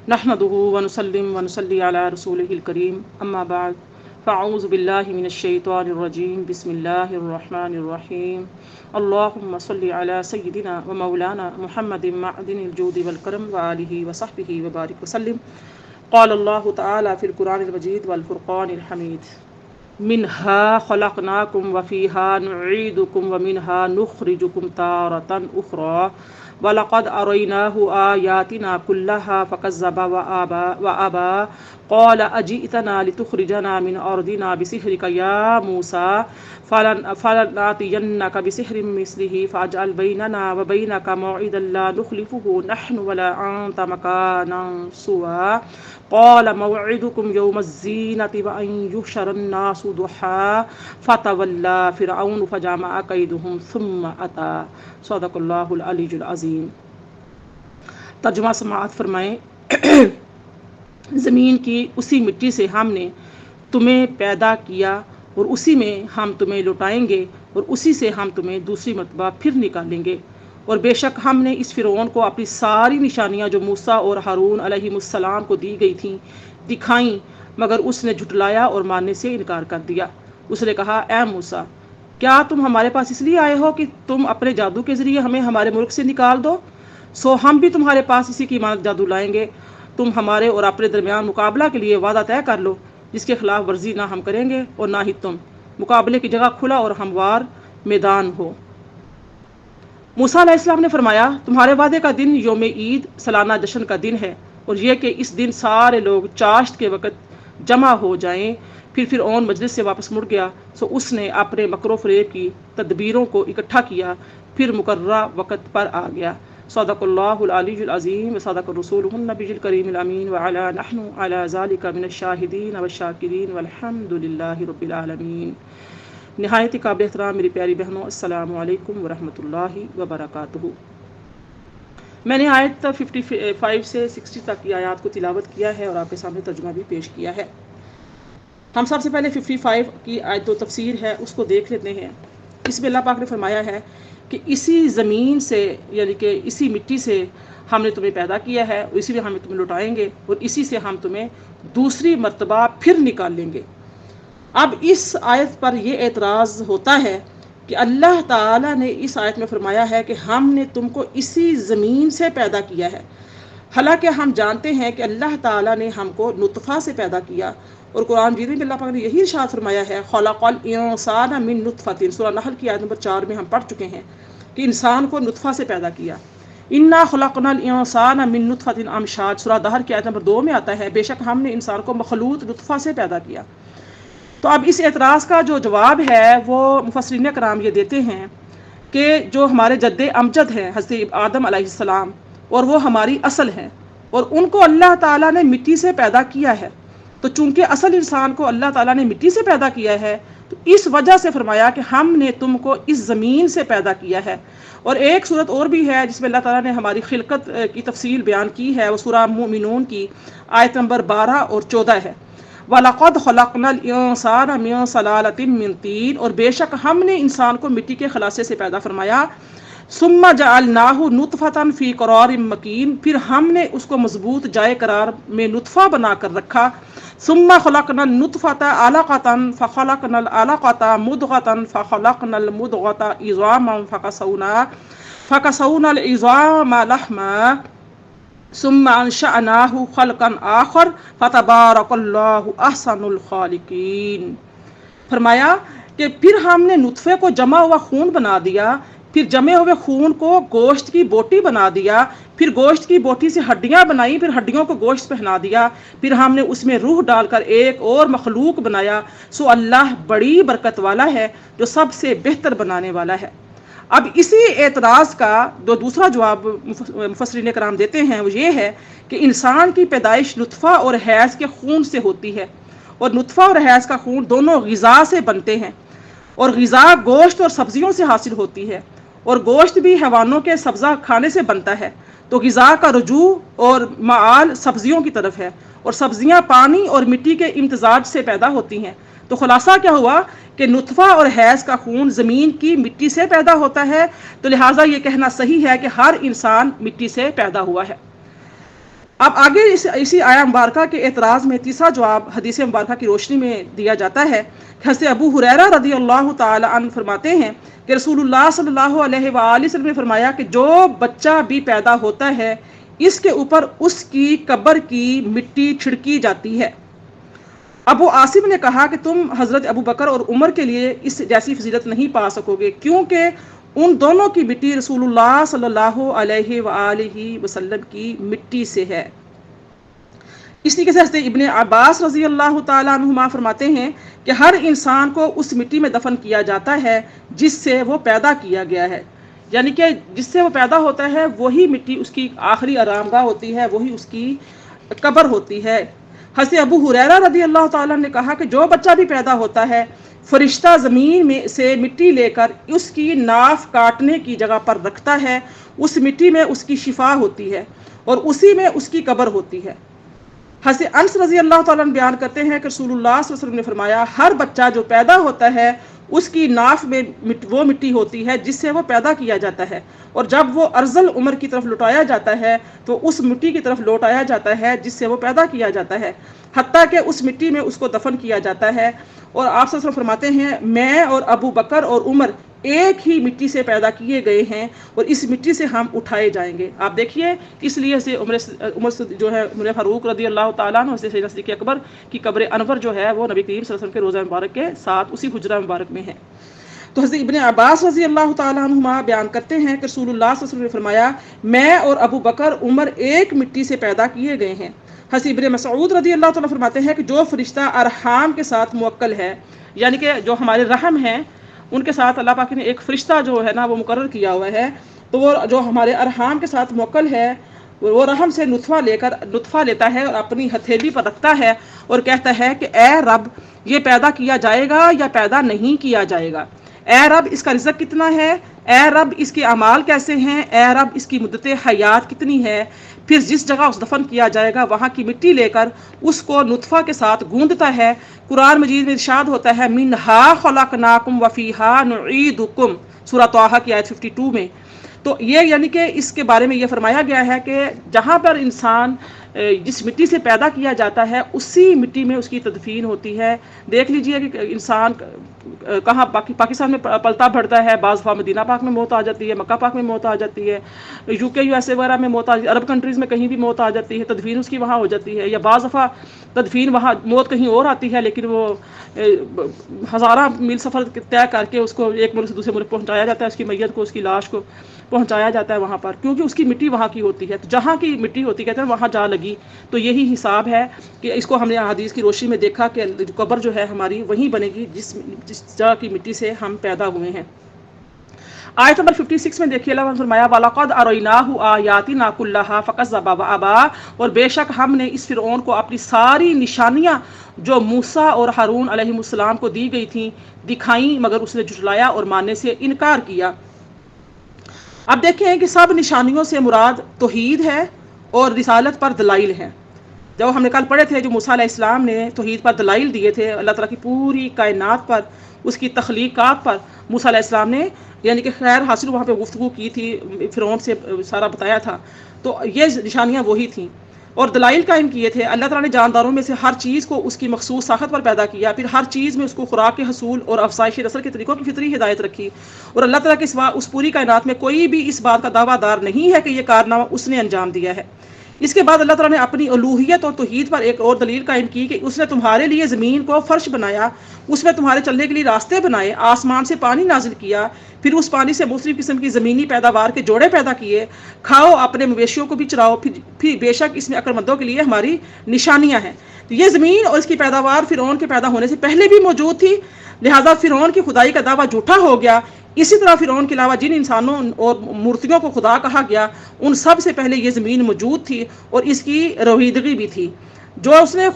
نحمده ونسلم ونصلي على رسوله الكريم اما بعد فاعوذ بالله من الشیطان الرجیم بسم اللہ الرحمن الرحیم اللهم صل على سيدنا ومولانا محمد معدن الجود والکرم وآلہ وصحبہ وبارک وسلم قال اللہ تعالی فی القرآن المجید والفرقان الحمید منها خلقناكم وفيها نعيدكم ومنها نخرجكم تارة أخرى وَلَقَدْ أَرَيْنَاهُ آيَاتِنَا كُلَّهَا فَكَذَّبَ وَأَبَى قَالَ أَجِئْتَنَا لِتُخْرِجَنَا مِنْ أَرْضِنَا بِسِحْرِكَ يَا مُوسَى فَلَنَأْتِيَنَّكَ بِسِحْرٍ مِثْلِهِ فَاجْعَلْ بَيْنَنَا وَبَيْنَكَ مَوْعِدًا لَا نُخْلِفُهُ نَحْنُ وَلَا أَنْتَ مَكَانًا سُوًى قال موعدكم يوم الزينة وأن يحشر الناس ضحى فتولى فرعون فجمع كيدهم ثم أتى صدق اللہ العلی العظیم۔ ترجمہ سماعت فرمائیں۔ زمین کی اسی مٹی سے ہم نے تمہیں پیدا کیا اور اسی میں ہم تمہیں لوٹائیں گے اور اسی سے ہم تمہیں دوسری مرتبہ پھر نکالیں گے، اور بے شک ہم نے اس فرعون کو اپنی ساری نشانیاں جو موسیٰ اور ہارون علیہ السلام کو دی گئی تھیں دکھائیں، مگر اس نے جھٹلایا اور ماننے سے انکار کر دیا۔ اس نے کہا، اے موسیٰ، کیا تم ہمارے پاس اس لیے آئے ہو کہ تم اپنے جادو کے ذریعے ہمیں ہمارے ملک سے نکال دو؟ سو ہم بھی تمہارے پاس اسی کی مانند جادو لائیں گے۔ تم ہمارے اور اپنے درمیان مقابلہ کے لیے وعدہ طے کر لو، جس کے خلاف ورزی نہ ہم کریں گے اور نہ ہی تم۔ مقابلے کی جگہ کھلا اور ہموار میدان ہو۔ موسیٰ علیہ السلام نے فرمایا، تمہارے وعدے کا دن یوم عید سالانہ جشن کا دن ہے، اور یہ کہ اس دن سارے لوگ چاشت کے وقت جمع ہو جائیں۔ پھر فرعون مجلس سے واپس مڑ گیا، سو اس نے اپنے مکر و فریب کی تدبیروں کو اکٹھا کیا، پھر مقررہ وقت پر آ گیا۔ صدق اللہ العلی العظیم وصدق رسولہ النبی الکریم الامین وعلی نحن علی ذالک من الشاہدین والشاکرین والحمد للہ رب العالمین۔ نہایت قابل احترام میری پیاری بہنوں، السلام علیکم ورحمۃ اللہ وبرکاتہ۔ میں نے آیت 55 سے 60 تک کی آیات کو تلاوت کیا ہے اور آپ کے سامنے ترجمہ بھی پیش کیا ہے۔ ہم سب سے پہلے 55 کی آیت جو تفسیر ہے اس کو دیکھ لیتے ہیں۔ اس میں اللہ پاک نے فرمایا ہے کہ اسی زمین سے، یعنی کہ اسی مٹی سے ہم نے تمہیں پیدا کیا ہے، اور اسی میں ہم تمہیں لوٹائیں گے اور اسی سے ہم تمہیں دوسری مرتبہ پھر نکالیں گے۔ اب اس آیت پر یہ اعتراض ہوتا ہے کہ اللہ تعالیٰ نے اس آیت میں فرمایا ہے کہ ہم نے تم کو اسی زمین سے پیدا کیا ہے، حالانکہ ہم جانتے ہیں کہ اللہ تعالیٰ نے ہم کو نطفہ سے پیدا کیا، اور قرآن مجید میں اللہ پاک نے یہی ارشاد فرمایا ہے، خلق الانسان من نطفۃ، سورہ نحل کی آیت نمبر 4 میں ہم پڑھ چکے ہیں کہ انسان کو نطفہ سے پیدا کیا۔ انا خلقنا الانسان من نطفۃ امشاج، سورہ دہر کی آیت نمبر 2 میں آتا ہے، بے شک ہم نے انسان کو مخلوط نطفہ سے پیدا کیا۔ تو اب اس اعتراض کا جو جواب ہے وہ مفسرین کرام یہ دیتے ہیں کہ جو ہمارے جد امجد ہیں حضرت آدم علیہ السلام، اور وہ ہماری اصل ہیں، اور ان کو اللہ تعالیٰ نے مٹی سے پیدا کیا ہے، تو چونکہ اصل انسان کو اللہ تعالیٰ نے مٹی سے پیدا کیا ہے، تو اس وجہ سے فرمایا کہ ہم نے تم کو اس زمین سے پیدا کیا ہے۔ اور ایک صورت اور بھی ہے جس میں اللہ تعالیٰ نے ہماری خلقت کی تفصیل بیان کی ہے، وہ سورہ مومنون کی آیت نمبر 12 اور 14 ہے۔ وَلَقَدْ خَلَقْنَا الْإِنسَانَ مِنْ صَلَالَةٍ مِّن طِينٍ، اور بے شک ہم نے انسان کو مٹی کے خلاصے سے پیدا فرمایا۔ ثُمَّ جَعَلْنَاهُ نُطْفَةً فِي قَرَارٍ مَّكِينٍ، پھر ہم نے اس کو مضبوط جائے قرار میں نطفہ بنا کر رکھا۔ ثُمَّ خَلَقْنَا النُّطْفَةَ عَلَقَةً فَخَلَقْنَا الْعَلَقَةَ مُضْغَةً فَخَلَقْنَا الْمُضْغَةَ عِظَامًا فَكَسَوْنَا الْعِظَامَ لَحْمًا ثم انشأناه خلقا آخر فتبارک اللہ احسن الخالقین۔ فرمایا کہ پھر ہم نے نطفے کو جمع ہوا خون بنا دیا، پھر جمے ہوئے خون کو گوشت کی بوٹی بنا دیا، پھر گوشت کی بوٹی سے ہڈیاں بنائی، پھر ہڈیوں کو گوشت پہنا دیا، پھر ہم نے اس میں روح ڈال کر ایک اور مخلوق بنایا۔ سو اللہ بڑی برکت والا ہے جو سب سے بہتر بنانے والا ہے۔ اب اسی اعتراض کا جو دوسرا جواب مفسرین کرام دیتے ہیں وہ یہ ہے کہ انسان کی پیدائش نطفہ اور حیض کے خون سے ہوتی ہے، اور نطفہ اور حیض کا خون دونوں غذا سے بنتے ہیں، اور غذا گوشت اور سبزیوں سے حاصل ہوتی ہے، اور گوشت بھی حیوانوں کے سبزہ کھانے سے بنتا ہے، تو غذا کا رجوع اور معال سبزیوں کی طرف ہے، اور سبزیاں پانی اور مٹی کے امتزاج سے پیدا ہوتی ہیں۔ تو خلاصہ کیا ہوا کہ نطفہ اور حیض کا خون زمین کی مٹی سے پیدا ہوتا ہے، تو لہٰذا یہ کہنا صحیح ہے کہ ہر انسان مٹی سے پیدا ہوا ہے۔ اب آگے اسی آیا مبارکہ کے اعتراض میں تیسرا جواب حدیث مبارکہ کی روشنی میں دیا جاتا ہے۔ حضرت ابو ہریرہ رضی اللہ تعالی عنہ فرماتے ہیں کہ رسول اللہ صلی اللہ علیہ وآلہ وسلم نے فرمایا کہ جو بچہ بھی پیدا ہوتا ہے اس کے اوپر اس کی قبر کی مٹی چھڑکی جاتی ہے۔ ابو عاصم نے کہا کہ تم حضرت ابو بکر اور عمر کے لیے اس جیسی فضیلت نہیں پا سکو گے، کیونکہ ان دونوں کی مٹی رسول اللہ صلی اللہ علیہ وآلہ وسلم کی مٹی سے ہے۔ اس طریقے سے حضرت ابن عباس رضی اللہ تعالیٰ عنہما فرماتے ہیں کہ ہر انسان کو اس مٹی میں دفن کیا جاتا ہے جس سے وہ پیدا کیا گیا ہے، یعنی کہ جس سے وہ پیدا ہوتا ہے وہی مٹی اس کی آخری آرامگاہ ہوتی ہے، وہی اس کی قبر ہوتی ہے۔ حضرت ابو ہریرہ رضی اللہ تعالیٰ نے کہا کہ جو بچہ بھی پیدا ہوتا ہے فرشتہ زمین میں سے مٹی لے کر اس کی ناف کاٹنے کی جگہ پر رکھتا ہے، اس مٹی میں اس کی شفا ہوتی ہے اور اسی میں اس کی قبر ہوتی ہے۔ حضرت انس رضی اللہ تعالیٰ نے بیان کرتے ہیں کہ رسول اللہ صلی اللہ علیہ وسلم نے فرمایا ہر بچہ جو پیدا ہوتا ہے اس کی ناف میں وہ مٹی ہوتی ہے جس سے وہ پیدا کیا جاتا ہے، اور جب وہ ارذل عمر کی طرف لوٹایا جاتا ہے تو اس مٹی کی طرف لوٹایا جاتا ہے جس سے وہ پیدا کیا جاتا ہے، حتیٰ کہ اس مٹی میں اس کو دفن کیا جاتا ہے۔ اور آپ صلی اللہ علیہ وسلم فرماتے ہیں میں اور ابو بکر اور عمر ایک ہی مٹی سے پیدا کیے گئے ہیں اور اس مٹی سے ہم اٹھائے جائیں گے۔ آپ دیکھیے اس لیے سے عمر جو ہے عمر فاروق رضی اللہ تعالیٰ عنہ سے سیدنا صدیق اکبر کی قبر انور جو ہے وہ نبی کریم صلی اللہ علیہ وسلم کے روضہ مبارک کے ساتھ اسی حجرہ مبارک میں ہے۔ تو حضرت ابن عباس رضی اللہ تعالیٰ عنہما بیان کرتے ہیں کہ رسول اللہ صلی اللہ علیہ وسلم نے فرمایا میں اور ابو بکر عمر ایک مٹی سے پیدا کیے گئے ہیں۔ حضرت ابن مسعود رضی اللہ تعالیٰ فرماتے ہیں کہ جو فرشتہ ارحام کے ساتھ موکل ہے، یعنی کہ جو ہمارے رحم ہیں ان کے ساتھ اللہ پاک نے ایک فرشتہ جو ہے نا وہ مقرر کیا ہوا ہے، تو وہ جو ہمارے ارحام کے ساتھ موکل ہے وہ رحم سے نطفہ لیتا ہے اور اپنی ہتھیلی پر رکھتا ہے اور کہتا ہے کہ اے رب یہ پیدا کیا جائے گا یا پیدا نہیں کیا جائے گا، اے رب اس کا رزق کتنا ہے، اے رب اس کے اعمال کیسے ہیں، اے رب اس کی مدت حیات کتنی ہے۔ پھر جس جگہ اس دفن کیا جائے گا وہاں کی مٹی لے کر اس کو نطفہ کے ساتھ گوندتا ہے۔ قرآن مجید میں ارشاد ہوتا ہے منہا خلقناکم وفیہا نعیدکم، سورہ طٰہٰ کی آیت 52 میں۔ تو یہ یعنی کہ اس کے بارے میں یہ فرمایا گیا ہے کہ جہاں پر انسان جس مٹی سے پیدا کیا جاتا ہے اسی مٹی میں اس کی تدفین ہوتی ہے۔ دیکھ لیجئے کہ انسان کہاں پاکستان میں پلتا بڑھتا ہے، بعض دفعہ مدینہ پاک میں موت آ جاتی ہے، مکہ پاک میں موت آ جاتی ہے، یو کے USA وغیرہ میں موت آ جاتی ہے، عرب کنٹریز میں کہیں بھی موت آ جاتی ہے، تدفین اس کی وہاں ہو جاتی ہے، یا بعض دفعہ تدفین وہاں موت کہیں اور آتی ہے لیکن وہ ہزارہ میل سفر طے کر کے اس کو ایک ملک سے دوسرے ملک پہنچایا جاتا ہے، اس کی میت کو، اس کی لاش کو پہنچایا جاتا ہے وہاں پر، کیونکہ اس کی مٹی وہاں کی ہوتی ہے۔ تو جہاں کی مٹی ہوتی کہتے ہیں وہاں جا لگی، تو یہی حساب ہے کہ اس کو ہم نے حدیث کی روشنی میں دیکھا کہ قبر جو ہے ہماری وہیں بنے گی جس جگہ کی مٹی سے ہم پیدا ہوئے ہیں۔ آیت نمبر 56 میں دیکھیے اللہ نے فرمایا وَلَقَدْ أَرَيْنَاهُ آيَاتِنَا كُلَّهَا فَكَذَّبَ وَأَبَىٰ، اور بے شک ہم نے اس فرعون کو اپنی ساری نشانیاں جو موسیٰ اور ہارون علیہ السلام کو دی گئی تھیں دکھائیں، مگر اس نے جھٹلایا اور ماننے سے انکار کیا۔ اب دیکھیں کہ سب نشانیوں سے مراد توحید ہے اور رسالت پر دلائل ہیں۔ جب ہم نے کل پڑھے تھے جو موسیٰ علیہ السلام نے توحید پر دلائل دیے تھے، اللہ تعالیٰ کی پوری کائنات پر، اس کی تخلیقات پر موسیٰ علیہ السلام نے یعنی کہ خیر حاصل وہاں پہ گفتگو کی تھی، فرعون سے سارا بتایا تھا، تو یہ نشانیاں وہی تھیں اور دلائل قائم کیے تھے۔ اللہ تعالیٰ نے جانداروں میں سے ہر چیز کو اس کی مخصوص ساخت پر پیدا کیا، پھر ہر چیز میں اس کو خوراک کے حصول اور افزائش نسل کے طریقوں کی فطری ہدایت رکھی، اور اللہ تعالیٰ کے سوا اس پوری کائنات میں کوئی بھی اس بات کا دعویٰ دار نہیں ہے کہ یہ کارنامہ اس نے انجام دیا ہے۔ اس کے بعد اللہ تعالیٰ نے اپنی الوہیت اور توحید پر ایک اور دلیل قائم کی کہ اس نے تمہارے لیے زمین کو فرش بنایا، اس میں تمہارے چلنے کے لیے راستے بنائے، آسمان سے پانی نازل کیا، پھر اس پانی سے مختلف قسم کی زمینی پیداوار کے جوڑے پیدا کیے، کھاؤ اپنے مویشیوں کو بھی چراؤ، پھر بے شک اس میں عقل مندوں کے لیے ہماری نشانیاں ہیں۔ تو یہ زمین اور اس کی پیداوار فرعون کے پیدا ہونے سے پہلے بھی موجود تھی، لہذا فرعون کی خدائی کا دعویٰ جھوٹا ہو گیا۔ اسی طرح فرعون کے علاوہ جن انسانوں اور مورتیوں کو خدا کہا گیا ان سب سے پہلے یہ زمین موجود تھی اور اس کی رویدگی بھی تھی۔ جو اس نے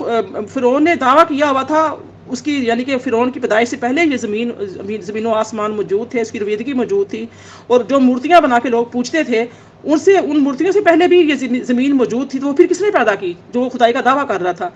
فرعون نے دعویٰ کیا ہوا تھا اس کی یعنی کہ فرعون کی پیدائش سے پہلے یہ زمین و آسمان موجود تھے، اس کی رویدگی موجود تھی، اور جو مورتیاں بنا کے لوگ پوجتے تھے ان مورتیوں سے پہلے بھی یہ زمین موجود تھی، تو وہ پھر کس نے پیدا کی جو وہ خدائی کا دعویٰ کر رہا تھا۔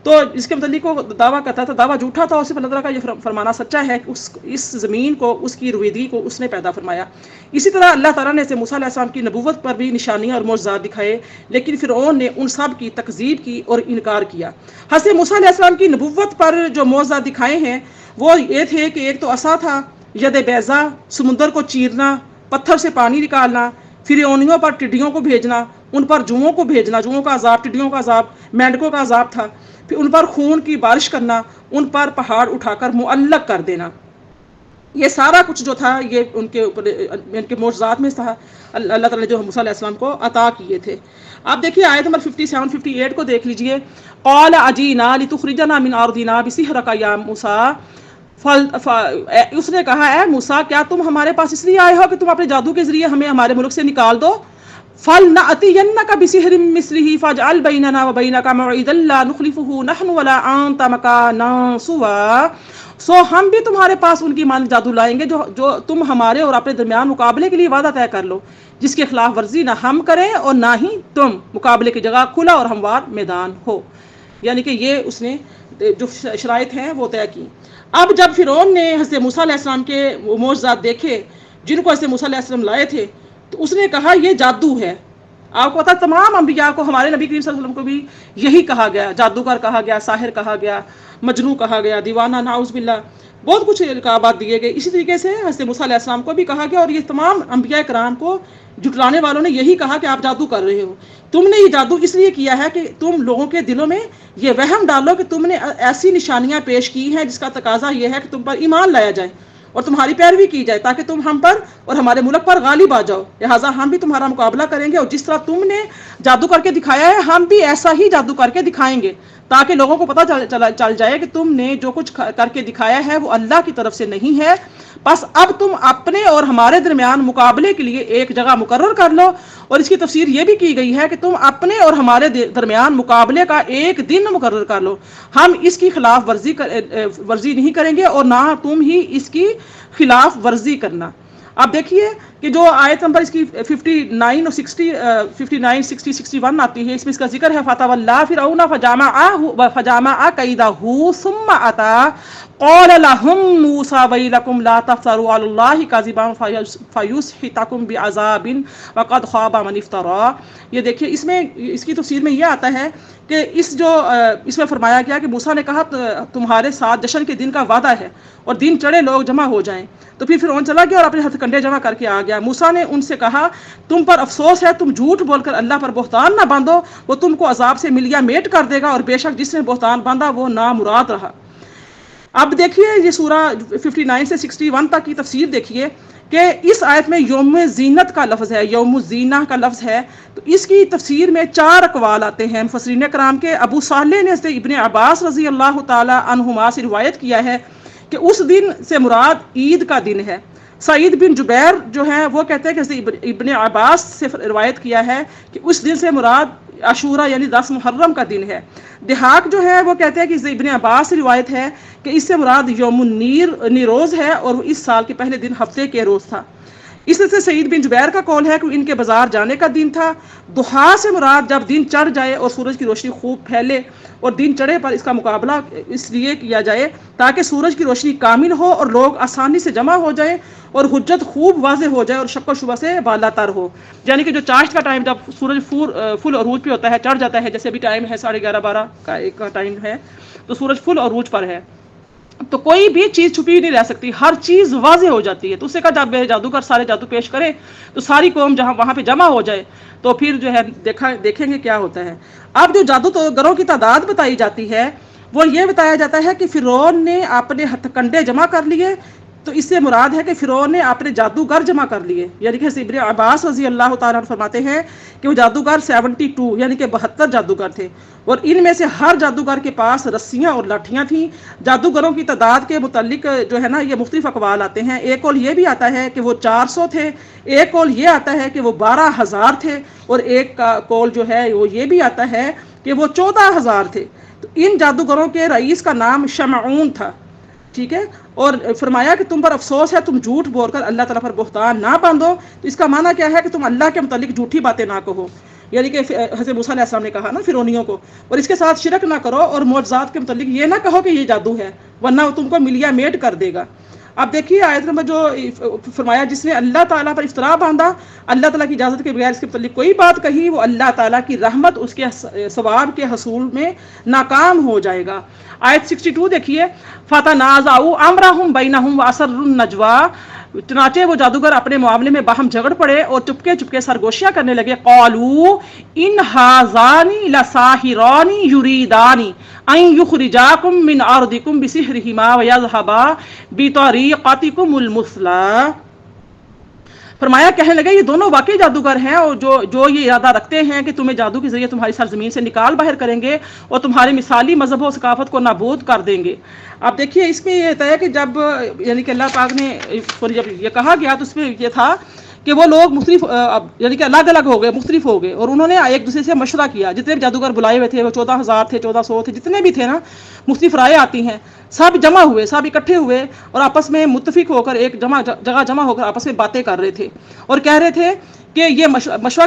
تو اس کے متعلق وہ دعویٰ کرتا تھا، دعویٰ جھوٹا تھا، اور صرف اللہ تعالیٰ کا یہ فرمانا سچا ہے کہ اس زمین کو، اس کی رویدگی کو اس نے پیدا فرمایا۔ اسی طرح اللہ تعالیٰ نے موسیٰ علیہ السلام کی نبوت پر بھی نشانیاں اور معجزات دکھائے، لیکن فرعون نے ان سب کی تکذیب کی اور انکار کیا۔ حضرت موسیٰ علیہ السلام کی نبوت پر جو معجزات دکھائے ہیں وہ یہ تھے کہ ایک تو عصا تھا، ید بیضا، سمندر کو چیرنا، پتھر سے پانی نکالنا، فرعونیوں پر ٹڈیوں کو بھیجنا، ان پر جوؤں کو بھیجنا، جوؤں کا عذاب، ٹڈیوں کا عذاب، مینڈکوں کا عذاب تھا، پھر ان پر خون کی بارش کرنا، ان پر پہاڑ اٹھا کر معلق کر دینا۔ یہ سارا کچھ جو تھا یہ ان کے اوپر، ان کے معجزات میں تھا، اللہ تعالیٰ نے جو موسیٰ علیہ السلام کو عطا کیے تھے۔ اب دیکھیے آیت نمبر 57 58 کو دیکھ لیجئے۔ قال اجینا لتخرجنا من ارضنا بسحرک یا موسیٰ، اس نے کہا اے موسیٰ کیا تم ہمارے پاس اس لیے آئے ہو کہ تم اپنے جادو کے ذریعے ہمیں ہمارے ملک سے نکال دو؟ فَلْنَأْتِيَنَّكَ بِسِحْرٍ مِّثْلِهِ فَاجْعَلْ بَيْنَنَا وَبَيْنَكَ مَوْعِدًا لَّا نُخْلِفُهُ نَحْنُ وَلَا أَنتَ مَكَانًا سُوًى۔ ہم بھی تمہارے پاس ان کی مان جادو لائیں گے جو تم ہمارے اور اپنے درمیان مقابلے کے لیے وعدہ طے کر لو، جس کے خلاف ورزی نہ ہم کریں اور نہ ہی تم، مقابلے کی جگہ کھلا اور ہموار میدان ہو۔ یعنی کہ یہ اس نے جو شرائط ہیں وہ طے کی۔ اب جب فرعون نے حضرت موسیٰ علیہ السلام کے معجزات دیکھے جن کو حضرت موسیٰ علیہ السلام لائے تھے، تو اس نے کہا یہ جادو ہے۔ آپ کو پتا تمام انبیاء کو، ہمارے نبی کریم صلی اللہ علیہ وسلم کو بھی یہی کہا گیا، جادوگر کہا گیا، ساحر کہا گیا، مجنوں کہا گیا، دیوانہ، نعوذ باللہ، بہت کچھ القابات دیے گئے۔ اسی طریقے سے حضرت موسیٰ علیہ السلام کو بھی کہا گیا، اور یہ تمام انبیاء کرام کو جھٹلانے والوں نے یہی کہا کہ آپ جادو کر رہے ہو، تم نے یہ جادو اس لیے کیا ہے کہ تم لوگوں کے دلوں میں یہ وہم ڈالو کہ تم نے ایسی نشانیاں پیش کی ہیں جس کا تقاضا یہ ہے کہ تم پر ایمان لایا جائے اور تمہاری پیروی کی جائے، تاکہ تم ہم پر اور ہمارے ملک پر غالب آ جاؤ، لہٰذا ہم بھی تمہارا مقابلہ کریں گے، اور جس طرح تم نے جادو کر کے دکھایا ہے ہم بھی ایسا ہی جادو کر کے دکھائیں گے، تاکہ لوگوں کو پتہ چل جائے کہ تم نے جو کچھ کر کے دکھایا ہے وہ اللہ کی طرف سے نہیں ہے۔ بس اب تم اپنے اور ہمارے درمیان مقابلے کے لیے ایک جگہ مقرر کر لو، اور اس کی تفسیر یہ بھی کی گئی ہے کہ تم اپنے اور ہمارے درمیان مقابلے کا ایک دن مقرر کر لو، ہم اس کی خلاف ورزی نہیں کریں گے اور نہ تم ہی اس کی خلاف ورزی کرنا۔ اب دیکھیے کہ جو آیت نمبر اس کی 59 اور 60 59 60 61 آتی ہے، اس میں اس کا ذکر ہے فَتَوَلَّىٰ فِرْعَوْنُ فَجَمَعَ كَيْدَهُ ثُمَّ أَتَىٰ قَالَ لَهُم مُّوسَىٰ وَيْلَكُمْ لَا تَفْتَرُوا عَلَى اللَّهِ كَذِبًا فَيُسْحِتَكُم بِعَذَابٍ وَقَدْ خَابَ مَنِ افْتَرَىٰ۔ یہ دیکھیے اس میں اس کی تفسیر میں یہ آتا ہے کہ اس میں فرمایا گیا کہ موسیٰ نے کہا تمہارے ساتھ جشن کے دن کا وعدہ ہے اور دن چڑھے لوگ جمع ہو جائیں، تو پھر فرعون چلا گیا اور اپنے ہتھ کنڈے جمع کر کے آ گیا۔ موسیٰ نے ان سے کہا تم پر افسوس ہے، تم جھوٹ بول کر اللہ پر بہتان نہ باندھو، وہ تم کو عذاب سے ملیا میٹ کر دے گا، اور بے شک جس نے بہتان باندھا وہ نامراد رہا۔ اب دیکھیے یہ سورہ 59 سے 61 تک کی تفسیر دیکھیے کہ اس آیت میں یوم زینت کا لفظ ہے، یوم الزینہ کا لفظ ہے، تو اس کی تفسیر میں 4 اقوال آتے ہیں مفسرین کرام کے۔ ابو صالح نے حضرت ابن عباس رضی اللہ تعالی عنہما سے روایت کیا ہے کہ اس دن سے مراد عید کا دن ہے۔ سعید بن جبیر جو ہیں وہ کہتے ہیں کہ ابن عباس سے روایت کیا ہے کہ اس دن سے مراد عاشورہ یعنی 10 محرم کا دن ہے۔ دہاق جو ہے وہ کہتے ہیں کہ ابن عباس سے روایت ہے کہ اس سے مراد یوم النیروز ہے، اور وہ اس سال کے پہلے دن ہفتے کے روز تھا۔ اس سے سعید بن جبیر کا قول ہے کہ ان کے بازار جانے کا دن تھا۔ ضحیٰ سے مراد جب دن چڑھ جائے اور سورج کی روشنی خوب پھیلے، اور دن چڑھے پر اس کا مقابلہ اس لیے کیا جائے تاکہ سورج کی روشنی کامل ہو اور لوگ آسانی سے جمع ہو جائیں اور حجت خوب واضح ہو جائے اور شک و شبہ سے بالا تر ہو۔ یعنی کہ جو چاشت کا ٹائم جب سورج فل عروج پہ ہوتا ہے، چڑھ جاتا ہے، جیسے ابھی ٹائم ہے 11:30 12 کا ایک ٹائم ہے، تو سورج فل عروج پر ہے، تو کوئی بھی چیز چھپی نہیں رہ سکتی، ہر چیز واضح ہو جاتی ہے۔ تو اس سے کہا جب جادوگر سارے جادو پیش کرے تو ساری قوم جہاں وہاں پہ جمع ہو جائے، تو پھر جو ہے دیکھیں گے کیا ہوتا ہے۔ اب جو جادوگروں کی تعداد بتائی جاتی ہے وہ یہ بتایا جاتا ہے کہ فرعون نے اپنے ہتھ کنڈے جمع کر لیے، تو اس سے مراد ہے کہ فرعون نے اپنے جادوگر جمع کر لیے، یعنی کہ ابن عباس رضی اللہ تعالیٰ عنہ فرماتے ہیں کہ وہ جادوگر 72 یعنی کہ 72 جادوگر تھے، اور ان میں سے ہر جادوگر کے پاس رسیاں اور لاٹھیاں تھیں۔ جادوگروں کی تعداد کے متعلق جو ہے نا یہ مختلف اقوال آتے ہیں۔ ایک قول یہ بھی آتا ہے کہ وہ 400 تھے، ایک قول یہ آتا ہے کہ وہ 12,000 تھے، اور ایک قول جو ہے وہ یہ بھی آتا ہے کہ وہ 14,000 تھے۔ تو ان جادوگروں کے رئیس کا نام شمعون تھا، ٹھیک ہے، اور فرمایا کہ تم پر افسوس ہے، تم جھوٹ بول کر اللہ تعالیٰ پر بہتان نہ باندھو۔ تو اس کا معنی کیا ہے کہ تم اللہ کے متعلق جھوٹی باتیں نہ کہو۔ یعنی کہ حضرت موسیٰ علیہ السلام نے کہا نا فرعونیوں کو، اور اس کے ساتھ شرک نہ کرو اور معجزات کے متعلق یہ نہ کہو کہ یہ جادو ہے ورنہ وہ تم کو ملیا میٹ کر دے گا۔ اب دیکھیے آیت نمبر جو فرمایا، جس نے اللہ تعالیٰ پر افترا باندھا، اللہ تعالیٰ کی اجازت کے بغیر اس کے متعلق کوئی بات کہی، وہ اللہ تعالیٰ کی رحمت اس کے ثواب کے حصول میں ناکام ہو جائے گا۔ آیت 62 دیکھیے، فَتَنَازَعُوا أَمْرَهُمْ بَيْنَهُمْ وَأَسَرُّوا النَّجْوَىٰ، چنانچہ وہ جادوگر اپنے معاملے میں باہم جھگڑ پڑے اور چپکے چپکے سرگوشیاں کرنے لگے۔ قَالُوا إِنْ هَٰذَانِ لَسَاحِرَانِ يُرِيدَانِ أَن يُخْرِجَاكُم مِّنْ أَرْضِكُم بِسِحْرِهِمَا وَيَذْهَبَا بِطَرِيقَتِكُمُ الْمُثْلَىٰ۔ فرمایا کہنے لگے یہ دونوں واقعی جادوگر ہیں اور جو یہ ارادہ رکھتے ہیں کہ تمہیں جادو کے ذریعے تمہاری سرزمین سے نکال باہر کریں گے اور تمہارے مثالی مذہب و ثقافت کو نابود کر دیں گے۔ اب دیکھیے اس میں یہ ہوتا ہے کہ جب یعنی کہ اللہ پاک نے جب یہ کہا گیا تو اس میں یہ تھا کہ وہ لوگ مختلف یعنی کہ الگ الگ ہو گئے، مختلف ہو گئے، اور انہوں نے ایک دوسرے سے مشورہ کیا۔ جتنے بھی جادوگر بلائے ہوئے تھے وہ 14,000 تھے، 1400 تھے، جتنے بھی تھے نا، مختلف رائے آتی ہیں، سب جمع ہوئے، سب اکٹھے ہوئے اور آپس میں متفق ہو کر ایک جگہ جمع ہو کر آپس میں باتیں کر رہے تھے اور کہہ رہے تھے کہ یہ مشورہ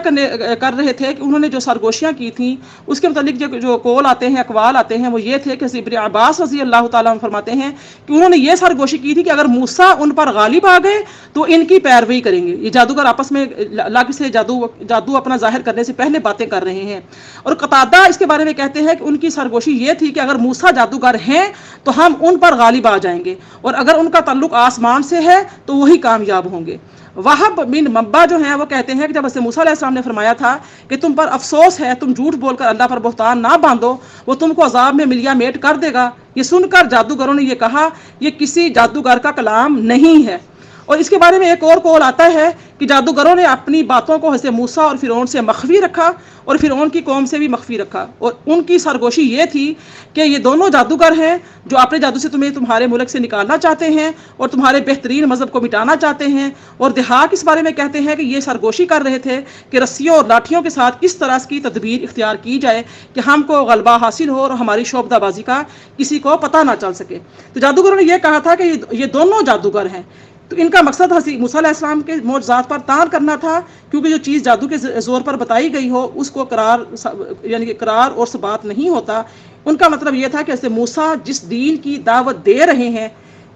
کر رہے تھے کہ انہوں نے جو سرگوشیاں کی تھیں اس کے متعلق جو قول آتے ہیں، اقوال آتے ہیں، وہ یہ تھے کہ ابن عباس رضی اللہ تعالیٰ عنہ فرماتے ہیں کہ انہوں نے یہ سرگوشی کی تھی کہ اگر موسیٰ ان پر غالب آ گئے تو ان کی پیروی کریں گے۔ یہ جادوگر آپس میں الگ سے جادو اپنا ظاہر کرنے سے پہلے باتیں کر رہے ہیں۔ اور قتادہ اس کے بارے میں کہتے ہیں کہ ان کی سرگوشی یہ تھی کہ اگر موسیٰ جادوگر ہیں تو ہم ان پر غالب آ جائیں گے، اور اگر ان کا تعلق آسمان سے ہے تو وہی کامیاب ہوں گے۔ وہب بن منبع جو ہیں وہ کہتے ہیں کہ جب حضرت موسیٰ علیہ السلام نے فرمایا تھا کہ تم پر افسوس ہے، تم جھوٹ بول کر اللہ پر بہتان نہ باندھو، وہ تم کو عذاب میں ملیا میٹ کر دے گا، یہ سن کر جادوگروں نے یہ کہا یہ کسی جادوگر کا کلام نہیں ہے۔ اور اس کے بارے میں ایک اور قول آتا ہے کہ جادوگروں نے اپنی باتوں کو حضرت موسیٰ اور فرعون سے مخفی رکھا اور فرعون کی قوم سے بھی مخفی رکھا، اور ان کی سرگوشی یہ تھی کہ یہ دونوں جادوگر ہیں جو اپنے جادو سے تمہیں تمہارے ملک سے نکالنا چاہتے ہیں اور تمہارے بہترین مذہب کو مٹانا چاہتے ہیں۔ اور دہاق اس بارے میں کہتے ہیں کہ یہ سرگوشی کر رہے تھے کہ رسیوں اور لاٹھیوں کے ساتھ کس طرح کی تدبیر اختیار کی جائے کہ ہم کو غلبہ حاصل ہو اور ہماری شعبدہ بازی کا کسی کو پتہ نہ چل سکے۔ تو جادوگروں نے یہ کہا تھا کہ یہ دونوں جادوگر ہیں، تو ان کا مقصد حضرت موسیٰ علیہ السلام کے معجزات پر طعن کرنا تھا، کیونکہ جو چیز جادو کے زور پر بتائی گئی ہو اس کو یعنی کہ قرار اور ثبات نہیں ہوتا۔ ان کا مطلب یہ تھا کہ حضرت موسیٰ جس دین کی دعوت دے رہے ہیں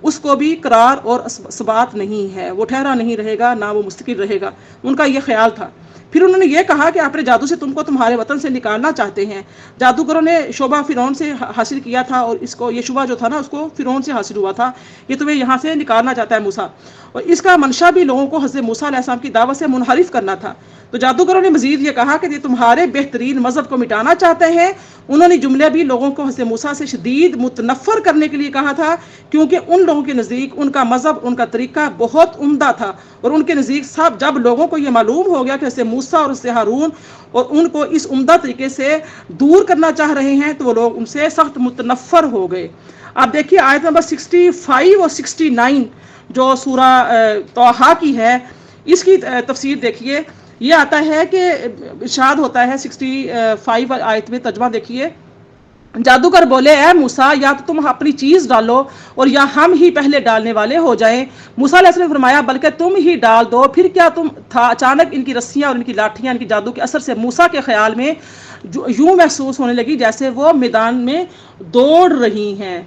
اس کو بھی قرار اور ثبات نہیں ہے، وہ ٹھہرا نہیں رہے گا، نہ وہ مستقل رہے گا، ان کا یہ خیال تھا۔ پھر انہوں نے یہ کہا کہ اپنے جادو سے تم کو تمہارے وطن سے نکالنا چاہتے ہیں۔ جادوگروں نے شعبہ فرعون سے حاصل کیا تھا، اور اس کو یہ شعبہ جو تھا نا اس کو فرعون سے حاصل ہوا تھا، یہ تمہیں یہاں سے نکالنا چاہتا ہے موسیٰ، اور اس کا منشا بھی لوگوں کو حضرت موسیٰ علیہ السلام کی دعوت سے منحرف کرنا تھا۔ تو جادوگروں نے مزید یہ کہا کہ یہ تمہارے بہترین مذہب کو مٹانا چاہتے ہیں۔ انہوں نے جملے بھی لوگوں کو حضرت موسیٰ سے شدید متنفر کرنے کے لیے کہا تھا، کیونکہ ان لوگوں کے نزدیک ان کا مذہب، ان کا طریقہ بہت عمدہ تھا، اور ان کے نزدیک جب لوگوں کو یہ معلوم ہو گیا کہ حضرت موسیٰ اور حضرت ہارون اور ان کو اس عمدہ طریقے سے دور کرنا چاہ رہے ہیں تو وہ لوگ ان سے سخت متنفر ہو گئے۔ آپ دیکھیے آیت نمبر 65 اور 69 جو سورہ طٰہٰ کی ہے، اس کی تفسیر دیکھیے۔ یہ آتا ہے کہ ارشاد ہوتا ہے 65 آیت میں، ترجمہ دیکھیے۔ جادوگر بولے اے موسیٰ، یا تو تم اپنی چیز ڈالو اور یا ہم ہی پہلے ڈالنے والے ہو جائیں۔ موسیٰ علیہ السلام نے فرمایا بلکہ تم ہی ڈال دو۔ پھر کیا تم تھا، اچانک ان کی رسیاں اور ان کی لاٹھیاں ان کی جادو کے اثر سے موسیٰ کے خیال میں یوں محسوس ہونے لگی جیسے وہ میدان میں دوڑ رہی ہیں۔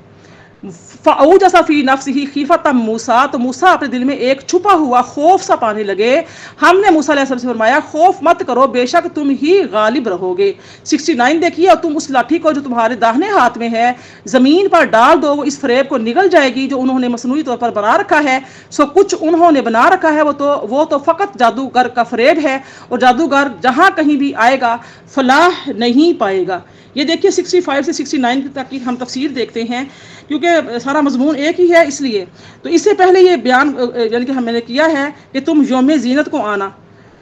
فَأَوْجَسَ فِي نَفْسِهِ خِیفَةً موسیٰ، تو موسیٰ اپنے دل میں ایک چھپا ہوا خوف سا پانے لگے۔ ہم نے موسیٰ علیہ السلام سے فرمایا خوف مت کرو، بے شک تم ہی غالب رہو گے۔ 69 دیکھیے، اور تم اس لاٹھی کو جو تمہارے داہنے ہاتھ میں ہے زمین پر ڈال دو، وہ اس فریب کو نگل جائے گی جو انہوں نے مصنوعی طور پر بنا رکھا ہے۔ سو کچھ انہوں نے بنا رکھا ہے وہ تو فقط جادوگر کا فریب ہے، اور جادوگر جہاں کہیں بھی آئے گا فلاح نہیں پائے گا۔ یہ دیکھیے 65 سے 69 تک کی ہم تفسیر دیکھتے ہیں، کیونکہ سارا مضمون ایک ہی ہے اس لیے۔ تو اس سے پہلے یہ بیان یعنی کہ میں نے کیا ہے کہ تم یوم زینت کو آنا،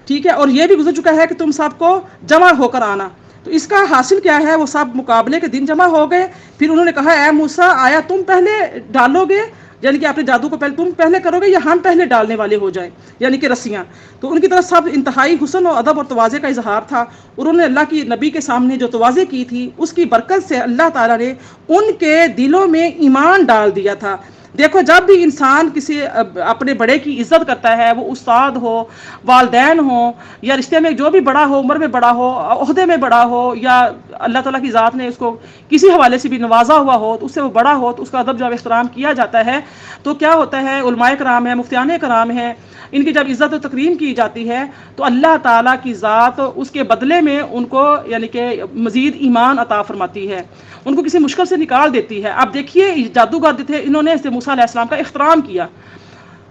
ٹھیک ہے، اور یہ بھی گزر چکا ہے کہ تم سب کو جمع ہو کر آنا۔ تو اس کا حاصل کیا ہے، وہ سب مقابلے کے دن جمع ہو گئے۔ پھر انہوں نے کہا اے موسیٰ، آیا تم پہلے ڈالو گے، یعنی کہ اپنے جادو کو تم پہلے کرو گے یا ہم پہلے ڈالنے والے ہو جائیں، یعنی کہ رسیاں۔ تو ان کی طرف سب انتہائی حسن و ادب اور تواضع کا اظہار تھا۔ انہوں نے اللہ کی نبی کے سامنے جو تواضع کی تھی اس کی برکت سے اللہ تعالیٰ نے ان کے دلوں میں ایمان ڈال دیا تھا۔ دیکھو جب بھی انسان کسی اپنے بڑے کی عزت کرتا ہے، وہ استاد ہو، والدین ہو، یا رشتے میں جو بھی بڑا ہو، عمر میں بڑا ہو، عہدے میں بڑا ہو، یا اللہ تعالیٰ کی ذات نے اس کو کسی حوالے سے بھی نوازا ہوا ہو، تو اس سے وہ بڑا ہو تو اس کا ادب جب احترام کیا جاتا ہے تو کیا ہوتا ہے، علماء کرام ہیں، مفتیان کرام ہیں، ان کی جب عزت و تکریم کی جاتی ہے تو اللہ تعالیٰ کی ذات اس کے بدلے میں ان کو یعنی کہ مزید ایمان عطا فرماتی ہے، ان کو کسی مشکل سے نکال دیتی ہے۔ اب دیکھیے جادوگر تھے، انہوں نے حضرت موسیٰ علیہ السلام کا احترام کیا،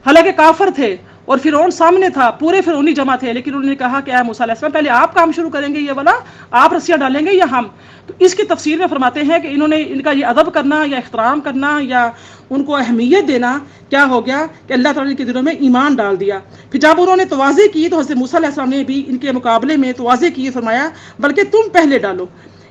حالانکہ کافر تھے اور فرعون سامنے تھا، پورے فرعونی جمع تھے، لیکن انہوں نے کہا کہ اے موسیٰ علیہ السلام پہلے آپ کام شروع کریں گے یہ والا، آپ رسیاں ڈالیں گے یا ہم؟ تو اس کی تفسیر میں فرماتے ہیں کہ انہوں نے ان کا یہ ادب کرنا یا احترام کرنا یا ان کو اہمیت دینا کیا ہو گیا کہ اللہ تعالیٰ نے کے دلوں میں ایمان ڈال دیا۔ پھر جب انہوں نے توازے کی تو حضرت موسیٰ علیہ السلام نے بھی ان کے مقابلے میں توازے کی، فرمایا بلکہ تم پہلے ڈالو۔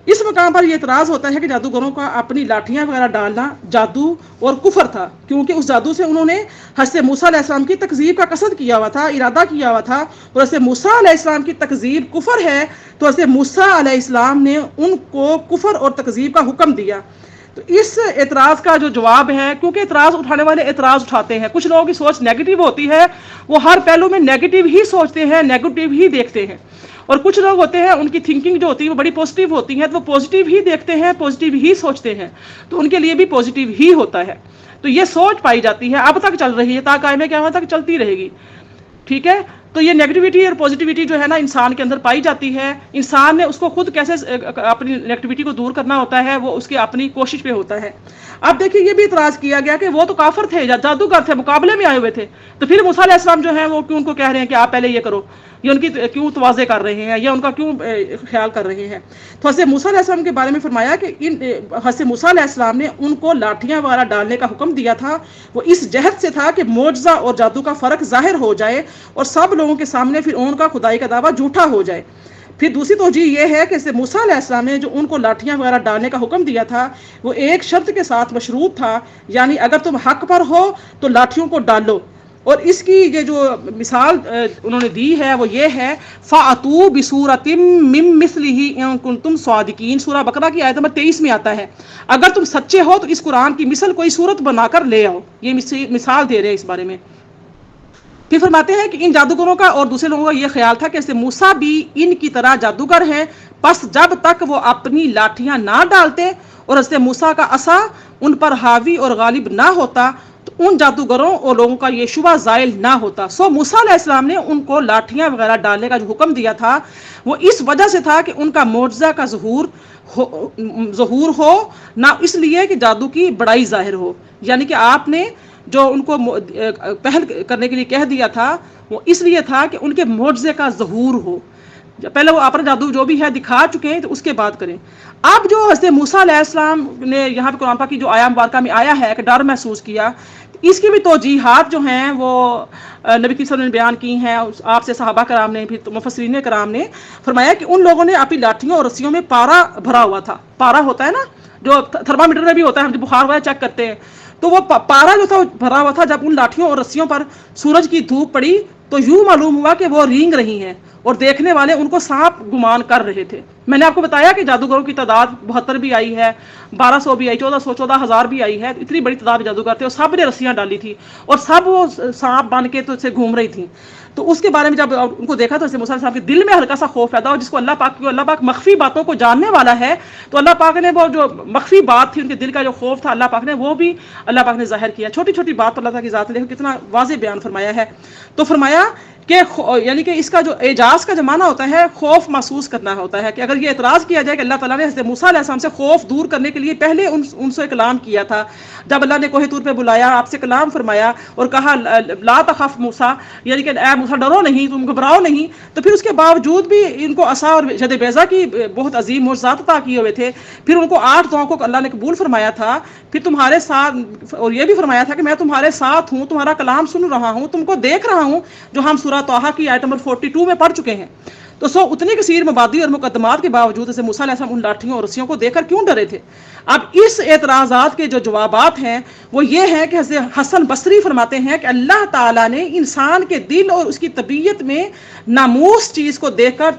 اس مقام پر یہ اعتراض ہوتا ہے کہ جادوگروں کا اپنی لاٹھیاں وغیرہ ڈالنا جادو اور کفر تھا، کیونکہ اس جادو سے انہوں نے حضرت موسیٰ علیہ السلام کی تکذیب کا قصد کیا ہوا تھا، ارادہ کیا ہوا تھا، اور حضرت موسیٰ علیہ السلام کی تکذیب کفر ہے تو حضرت موسیٰ علیہ السلام نے ان کو کفر اور تکذیب کا حکم دیا۔ تو اس اعتراض کا جو جواب ہے، کیونکہ اعتراض اٹھانے والے اعتراض اٹھاتے ہیں، کچھ لوگوں کی سوچ نیگیٹو ہوتی ہے، وہ ہر پہلو میں نیگیٹو ہی سوچتے ہیں، نیگیٹو ہی دیکھتے ہیں، اور کچھ لوگ ہوتے ہیں ان کی تھنکنگ جو ہوتی ہے وہ بڑی پازیٹیو ہوتی ہے، تو وہ پازیٹیو ہی دیکھتے ہیں، پازیٹیو ہی سوچتے ہیں، تو ان کے لیے بھی پازیٹیو ہی ہوتا ہے۔ تو یہ سوچ پائی جاتی ہے، اب تک چل رہی ہے، تا قائم قیامت تک چلتی رہے گی، ٹھیک ہے۔ تو یہ نیگیٹیوٹی اور پازیٹیوٹی جو ہے نا انسان کے اندر پائی جاتی ہے، انسان نے اس کو خود کیسے اپنی نیگیٹیوٹی کو دور کرنا ہوتا ہے، وہ اس کی اپنی کوشش پہ ہوتا ہے۔ اب دیکھیے یہ بھی اعتراض کیا گیا کہ وہ تو کافر تھے یا جادوگر تھے، مقابلے میں آئے ہوئے تھے، تو پھر موسیٰ علیہ السلام جو ہیں وہ کیوں ان کو کہہ رہے ہیں کہ آپ پہلے یہ کرو، یہ ان کی کیوں تواضع کر رہے ہیں یا ان کا کیوں خیال کر رہے ہیں؟ تو حضرت موسیٰ علیہ السلام کے بارے میں فرمایا کہ حضرت موسیٰ علیہ السلام نے ان کو لاٹھیاں وغیرہ ڈالنے کا حکم دیا تھا، وہ اس جہت سے تھا کہ معجزہ اور جادو کا فرق ظاہر ہو جائے اور سب لوگوں کے سامنے فرعون کا خدائی کا دعویٰ جھوٹا ہو جائے۔ پھر دوسری توجہ یہ ہے کہ حضرت موسیٰ علیہ السلام نے جو ان کو لاٹھیاں وغیرہ ڈالنے کا حکم دیا تھا وہ ایک شرط کے ساتھ مشروط تھا، یعنی اگر تم حق پر ہو تو لاٹھیوں کو ڈالو۔ اور اس کی یہ جو مثال انہوں نے دی ہے وہ یہ ہے فَأْتُوا بِسُورَةٍ مِّن مِّثْلِهِ إِن كُنتُمْ صَادِقِينَ، سورہ بقرہ کی آیت نمبر 23 میں آتا ہے، اگر تم سچے ہو تو اس قرآن کی مثل کوئی صورت بنا کر لے آؤ۔ یہ مثال دے رہے ہیں اس بارے میں۔ پھر فرماتے ہیں کہ ان جادوگروں کا اور دوسرے لوگوں کا یہ خیال تھا کہ حضرت موسیٰ بھی ان کی طرح جادوگر ہیں، بس جب تک وہ اپنی لاٹھیاں نہ ڈالتے اور حضرت موسیٰ کا عصا ان پر حاوی اور غالب نہ ہوتا تو ان جادوگروں اور لوگوں کا یہ شبہ زائل نہ ہوتا۔ سو موسیٰ علیہ السلام نے ان کو لاٹھیاں وغیرہ ڈالنے کا جو حکم دیا تھا وہ اس وجہ سے تھا کہ ان کا معجزہ کا ظہور ہو، نہ اس لیے کہ جادو کی بڑائی ظاہر ہو، یعنی کہ آپ نے جو ان کو پہل کرنے کے لیے کہہ دیا تھا وہ اس لیے تھا کہ ان کے معجزے کا ظہور ہو، پہلے وہ اپنا جادو جو بھی ہے دکھا چکے ہیں تو اس کے بعد کریں۔ اب جو حضرت موسیٰ علیہ السلام نے یہاں پہ قرآن پاک کی جو آیہ مبارکہ میں آیا ہے کہ ڈر محسوس کیا، اس کی بھی توجیحات جو ہیں وہ نبی کریم صلی اللہ علیہ وسلم نے بیان کی ہیں، آپ سے صحابہ کرام نے بھی، مفسرین کرام نے فرمایا کہ ان لوگوں نے اپنی لاٹھیوں اور رسیوں میں پارا بھرا ہوا تھا۔ پارا ہوتا ہے نا جو تھرمامیٹر میں بھی ہوتا ہے، ہم جو بخار وغیرہ چیک کرتے ہیں، تو وہ پارا جو تھا بھرا ہوا تھا۔ جب ان لاٹھیوں اور رسیوں پر سورج کی دھوپ پڑی تو یوں معلوم ہوا کہ وہ رینگ رہی ہیں اور دیکھنے والے ان کو سانپ گمان کر رہے تھے۔ میں نے آپ کو بتایا کہ جادوگروں کی تعداد 72 بھی آئی ہے، 1200 بھی آئی، 1400 14,000 بھی آئی ہے، اتنی بڑی تعداد جادوگر تھے اور سب نے رسیاں ڈالی تھی اور سب وہ سانپ بن کے تو سے گھوم رہی تھیں۔ تو اس کے بارے میں جب ان کو دیکھا تو حضرت موسیٰ علیہ السلام کے دل میں ہلکا سا خوف پیدا ہوا، جس کو اللہ پاک مخفی باتوں کو جاننے والا ہے، تو اللہ پاک نے وہ جو مخفی بات تھی ان کے دل کا جو خوف تھا اللہ پاک نے وہ بھی اللہ پاک نے ظاہر کیا۔ چھوٹی چھوٹی بات پر اللہ تعالیٰ کی ذات نے کتنا واضح بیان فرمایا ہے۔ تو فرمایا کہ یعنی کہ اس کا جو اعجاز کا زمانہ ہوتا ہے خوف محسوس کرنا ہوتا ہے، کہ اگر یہ اعتراض کیا جائے کہ اللہ تعالیٰ نے حضرت موسیٰ علیہ السلام سے خوف دور کرنے کے لیے پہلے ان سے کلام کیا تھا، جب اللہ نے کوہ طور پہ بلایا، آپ سے کلام فرمایا اور کہا لا تخف موسیٰ، یعنی کہ اے موسیٰ ڈرو نہیں، تم گھبراؤ نہیں، تو پھر اس کے باوجود بھی ان کو عصا اور ید بیضا کی بہت عظیم معجزات عطا کیے ہوئے تھے، پھر ان کو 8 دعاؤں کو اللہ نے قبول فرمایا تھا، پھر تمہارے ساتھ، اور یہ بھی فرمایا تھا کہ میں تمہارے ساتھ ہوں، تمہارا کلام سن رہا ہوں، تم کو دیکھ رہا ہوں، جو ہم سورہ طٰہٰ کی آیت نمبر 42 میں پڑھ چکے ہیں۔ تو اتنی کثیر مبادی اور مقدمات کے باوجود حضرت موسیٰ علیہ السلام ان لاٹھیوں اور رسیوں کو دیکھ کر کیوں ڈرے تھے؟ اب اس اعتراضات کے جو جوابات ہیں وہ یہ ہیں کہ حضرت حسن بصری فرماتے ہیں کہ اللہ تعالیٰ نے انسان کے دل اور اس کی طبیعت میں ناموس چیز کو دیکھ کر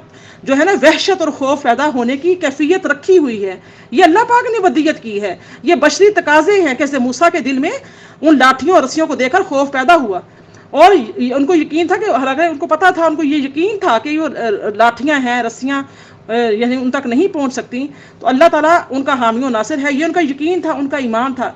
جو ہے نا وحشت اور خوف پیدا ہونے کی کیفیت رکھی ہوئی ہے، یہ اللہ پاک نے ودیت کی ہے، یہ بشری تقاضے ہیں کہ حضرت موسیٰ کے دل میں ان لاٹھیوں اور رسیوں کو دیکھ کر خوف پیدا ہوا، اور ان کو یقین تھا کہ حالانکہ ان کو پتا تھا، ان کو یہ یقین تھا کہ یہ لاٹھیاں ہیں، رسیاں یعنی ان تک نہیں پہنچ سکتی، تو اللہ تعالیٰ ان کا حامی و ناصر ہے، یہ ان کا یقین تھا، ان کا ایمان تھا۔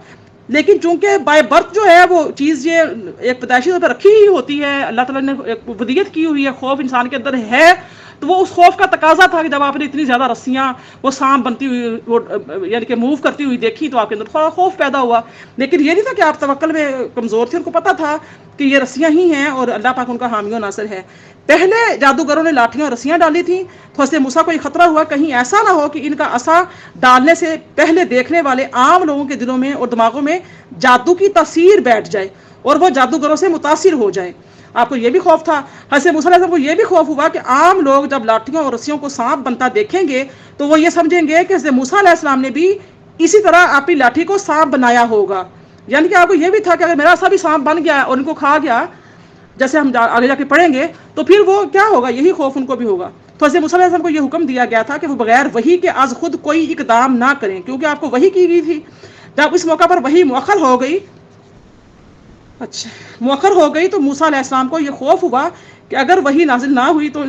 لیکن چونکہ بائی برتھ جو ہے وہ چیز یہ ایک پیدائشی طور پر رکھی ہی ہوتی ہے، اللہ تعالیٰ نے ایک عبودیت کی ہوئی ہے، خوف انسان کے اندر ہے، تو وہ اس خوف کا تقاضا تھا کہ جب آپ نے اتنی زیادہ رسیاں وہ سانپ بنتی ہوئی وہ یعنی کہ موو کرتی ہوئی دیکھی تو آپ کے اندر تھوڑا خوف پیدا ہوا۔ لیکن یہ نہیں تھا کہ آپ توکل میں کمزور تھے، ان کو پتا تھا کہ یہ رسیاں ہی ہیں اور اللہ پاک ان کا حامی و ناصر ہے۔ پہلے جادوگروں نے لاٹھیاں اور رسیاں ڈالی تھیں، تو حضرت موسیٰ کو یہ خطرہ ہوا کہیں ایسا نہ ہو کہ ان کا عصا ڈالنے سے پہلے دیکھنے والے عام لوگوں کے دلوں میں اور دماغوں میں جادو کی تاثیر بیٹھ جائے اور وہ جادوگروں سے متاثر ہو جائے۔ آپ کو یہ بھی خوف تھا، حضرت موسیٰ علیہ السلام کو یہ بھی خوف ہوا کہ عام لوگ جب لاٹھیوں اور رسیوں کو سانپ بنتا دیکھیں گے تو وہ یہ سمجھیں گے کہ حضرت موسیٰ علیہ السلام نے بھی اسی طرح اپنی لاٹھی کو سانپ بنایا ہوگا۔ یعنی کہ آپ کو یہ بھی تھا کہ اگر میرا عصا بھی سانپ بن گیا اور ان کو کھا گیا، جیسے ہم آگے جا کے پڑھیں گے، تو پھر وہ کیا ہوگا، یہی خوف ان کو بھی ہوگا۔ تو حضرت موسیٰ علیہ السلام کو یہ حکم دیا گیا تھا کہ وہ بغیر وحی کے از خود کوئی اقدام نہ کریں، کیونکہ آپ کو وحی کی گئی تھی۔ جب اس موقع پر وحی مؤخر ہو گئی تو موسیٰ علیہ السلام کو یہ خوف ہوا کہ اگر وحی نازل نہ ہوئی تو